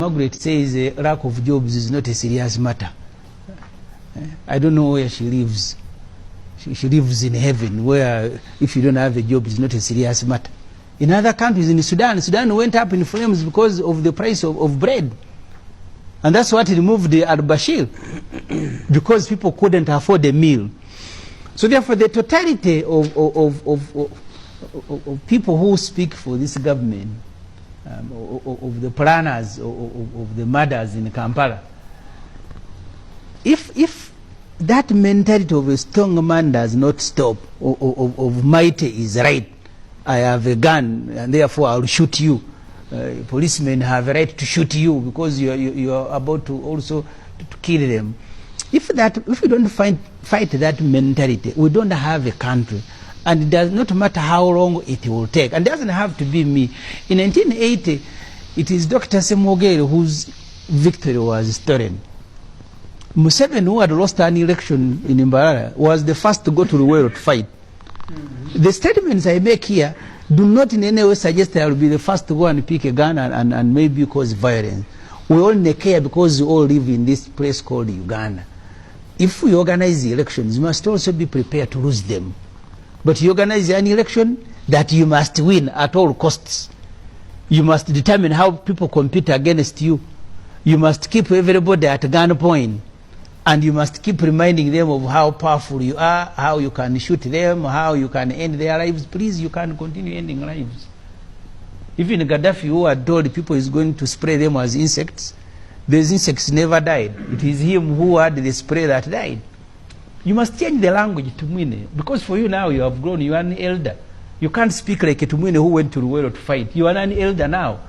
Margaret says lack of jobs is not a serious matter. I don't know where she lives. She lives in heaven, where if you don't have a job, it's not a serious matter. In other countries, in Sudan went up in flames because of the price of bread. And that's what removed al-Bashir, because people couldn't afford a meal. So therefore, the totality of people who speak for this government, of the planners, of the murders in Kampala, if that mentality of a strong man does not stop, of mighty is right, I have a gun and therefore I'll shoot you. Policemen have a right to shoot you because you are about to also to kill them. If we don't fight that mentality, we don't have a country. And it does not matter how long it will take. And it doesn't have to be me. In 1980, it is Dr. Ssemujju whose victory was stolen. Museveni, who had lost an election in Mbarara, was the first to go to the world to fight. The statements I make here do not in any way suggest I will be the first to go and pick a gun and maybe cause violence. We only care because we all live in this place called Uganda. If we organize the elections, you must also be prepared to lose them. But you organize an election that you must win at all costs. You must determine how people compete against you. You must keep everybody at gunpoint. And you must keep reminding them of how powerful you are, how you can shoot them, how you can end their lives. Please, you can't continue ending lives. Even Gaddafi, who had told people he's going to spray them as insects, those insects never died. It is him who had the spray that died. You must change the language to Tumwine, because for you now you have grown, you are an elder. You can't speak like a Tumwine who went to the world to fight. You are an elder now.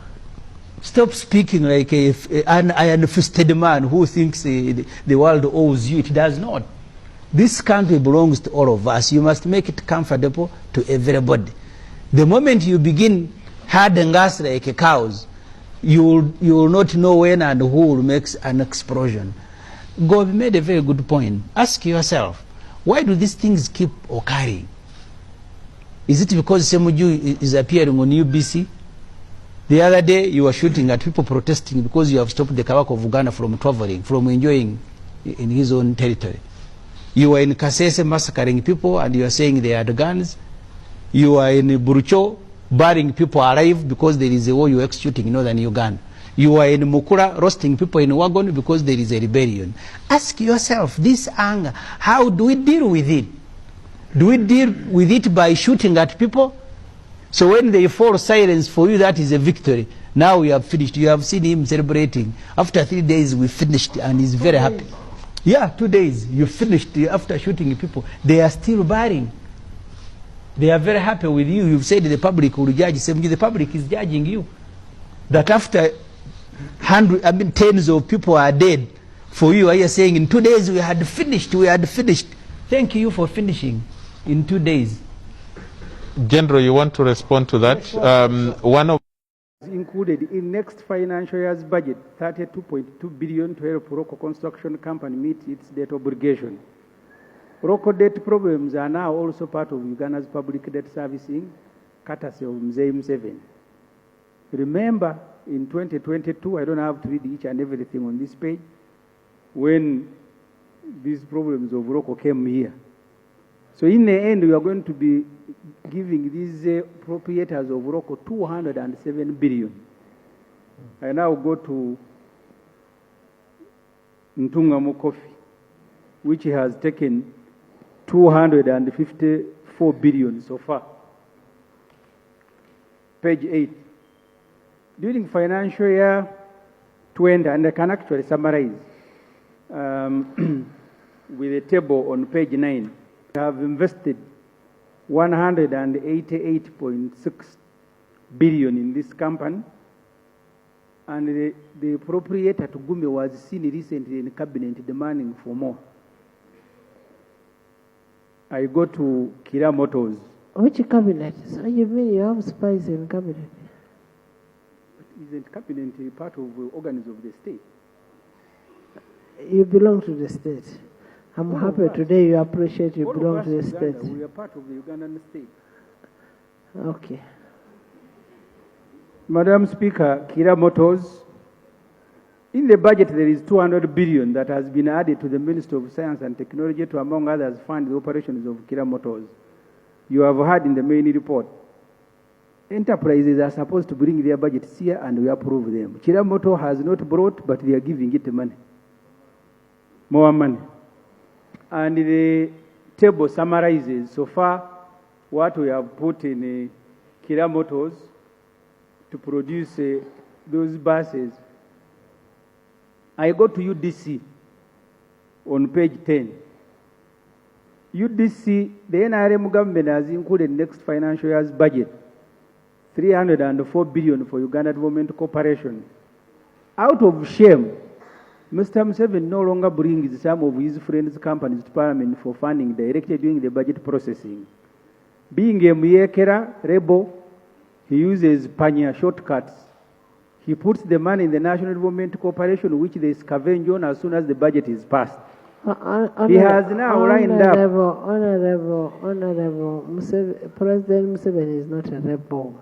Stop speaking like an iron-fisted man who thinks the world owes you. It does not. This country belongs to all of us. You must make it comfortable to everybody. The moment you begin herding us like cows, you will not know when and who will make an explosion. God made a very good point. Ask yourself, why do these things keep occurring? Is it because Ssemujju is appearing on UBC? The other day, you were shooting at people protesting because you have stopped the Kabaka of Uganda from traveling, from enjoying in his own territory. You were in Kasese massacring people and you are saying they had guns. You are in Burucho burying people alive because there is a war you are executing in northern Uganda. You are in Mukura roasting people in wagon because there is a rebellion. Ask yourself, this anger, how do we deal with it? Do we deal with it by shooting at people? So when they fall silence for you, that is a victory. Now we have finished. You have seen him celebrating. After 3 days, we finished, and he's very happy. Yeah, 2 days. You finished after shooting people. They are still burying. They are very happy with you. You've said the public will judge Ssemujju. The public is judging you. That after tens of people are dead, for you, are you saying in 2 days we had finished, we had finished. Thank you for finishing in 2 days. General, you want to respond to that? One of included in next financial year's budget 32.2 billion to help local construction company meet its debt obligation. Local debt problems are now also part of Uganda's public debt servicing, courtesy of Museveni. Remember, in 2022, I don't have to read each and everything on this page, when these problems of local came here. So in the end, we are going to be giving these proprietors of local 207 billion. I now go to Ntungamo Coffee, which has taken 254 billion so far. Page 8. During financial year 20, and I can actually summarize with a table on page 9, we have invested 188.6 billion in this company, and the proprietor to Gumbe was seen recently in cabinet demanding for more. I go to Kira Motors. Which cabinet? So you mean you have spies in cabinet? But isn't cabinet part of the organs of the state? You belong to the state. I'm happy today you appreciate you belong to the state. We are part of the Ugandan state. Okay. Madam Speaker, Kira Motors In the budget, there is 200 billion that has been added to the Ministry of Science and Technology to, among others, fund the operations of Kira Motors. You have heard in the main report, enterprises are supposed to bring their budgets here and we approve them. Kira Motor has not brought, but they are giving it money. More money. And the table summarizes so far what we have put in Kira Motors to produce those buses. I go to UDC on page 10. UDC, the NRM government has included next financial year's budget, 304 billion for Uganda Development Corporation. Out of shame, Mr. Museveni no longer brings some of his friends' companies to Parliament for funding directly during the budget processing. Being a Muyekera rebel, he uses panya shortcuts. He puts the money in the National Development Corporation, which they scavenge on as soon as the budget is passed. He has now lined up. Honorable, President Museveni is not a rebel.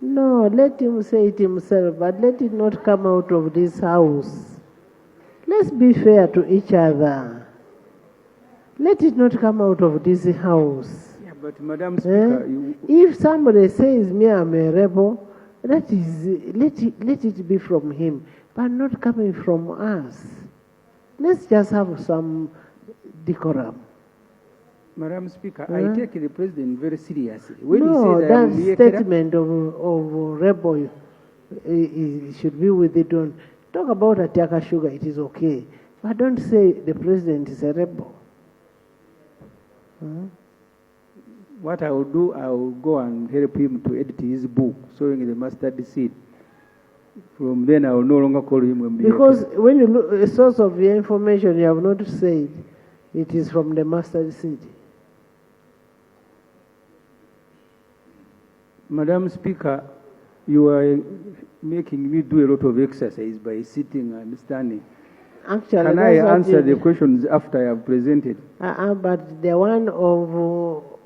No, let him say it himself, but let it not come out of this house. Let's be fair to each other. Let it not come out of this house. Yeah, but Madam Speaker, if somebody says me I'm a rebel, let it be from him, but not coming from us. Let's just have some decorum. Madam Speaker, I take the President very seriously. When No, he says that statement of rebel should be with it. Don't talk about Atiaka Sugar, it is okay. But don't say the President is a rebel. What I will do, I will go and help him to edit his book, Sowing the Mustard Seed. From then, I will no longer call him a Because when you look a source of your information, you have not said it is from the mustard seed. Madam Speaker, you are making me do a lot of exercise by sitting and standing. Actually, can I answer the questions after I have presented? But the one of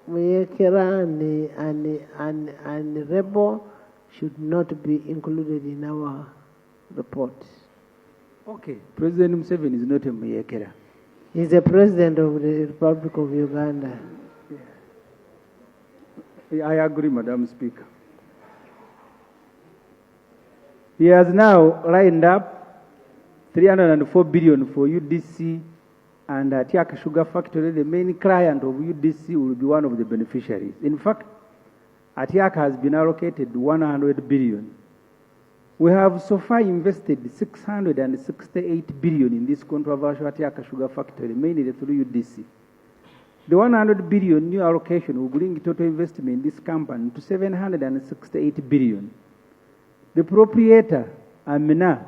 Muyekera and Rebel should not be included in our report. Okay. President Museveni is not a Muyekera. He's the President of the Republic of Uganda. I agree, Madam Speaker. He has now lined up 304 billion for UDC and Atiaka Sugar Factory. The main client of UDC will be one of the beneficiaries. In fact, Atiaka has been allocated 100 billion. We have so far invested 668 billion in this controversial Atiaka Sugar Factory, mainly through UDC. The 100 billion new allocation will bring total investment in this company to 768 billion. The proprietor, Amina,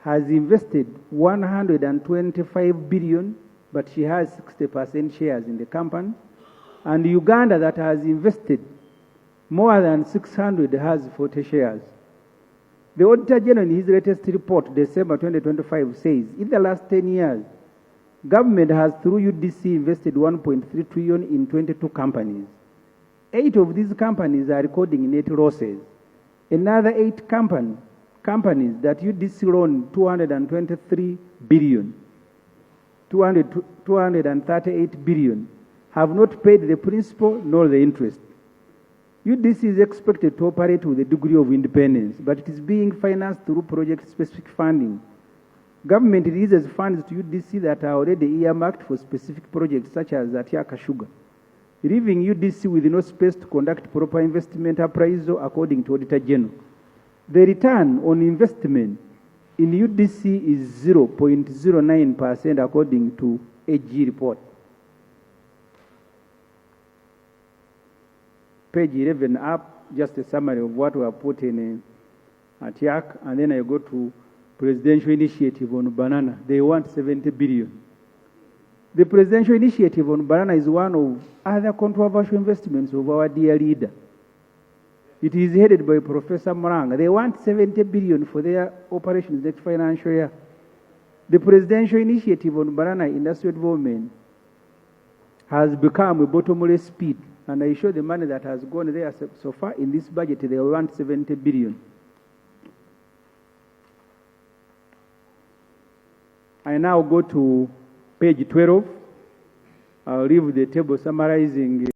has invested 125 billion, but she has 60% shares in the company. And Uganda, that has invested more than 600, has 40 shares. The Auditor General, in his latest report, December 2025, says, in the last 10 years, government has, through UDC, invested 1.3 trillion in 22 companies. 8 of these companies are recording net losses. Another 8 companies that UDC loaned 223 billion, 238 billion, have not paid the principal nor the interest. UDC is expected to operate with a degree of independence, but it is being financed through project-specific funding. Government releases funds to UDC that are already earmarked for specific projects such as Atiaka Sugar, leaving UDC with no space to conduct proper investment appraisal according to Auditor General. The return on investment in UDC is 0.09% according to AG report. Page 11 up, just a summary of what we have put in Atiaka, and then I go to presidential initiative on banana. They want 70 billion. The presidential initiative on banana is one of other controversial investments of our dear leader. It is headed by Professor Moranga. They want 70 billion for their operations next financial year. The presidential initiative on banana industrial development has become a bottomless pit, and I show the money that has gone there so far in this budget. They want 70 billion. I now go to page 12. I'll leave the table summarizing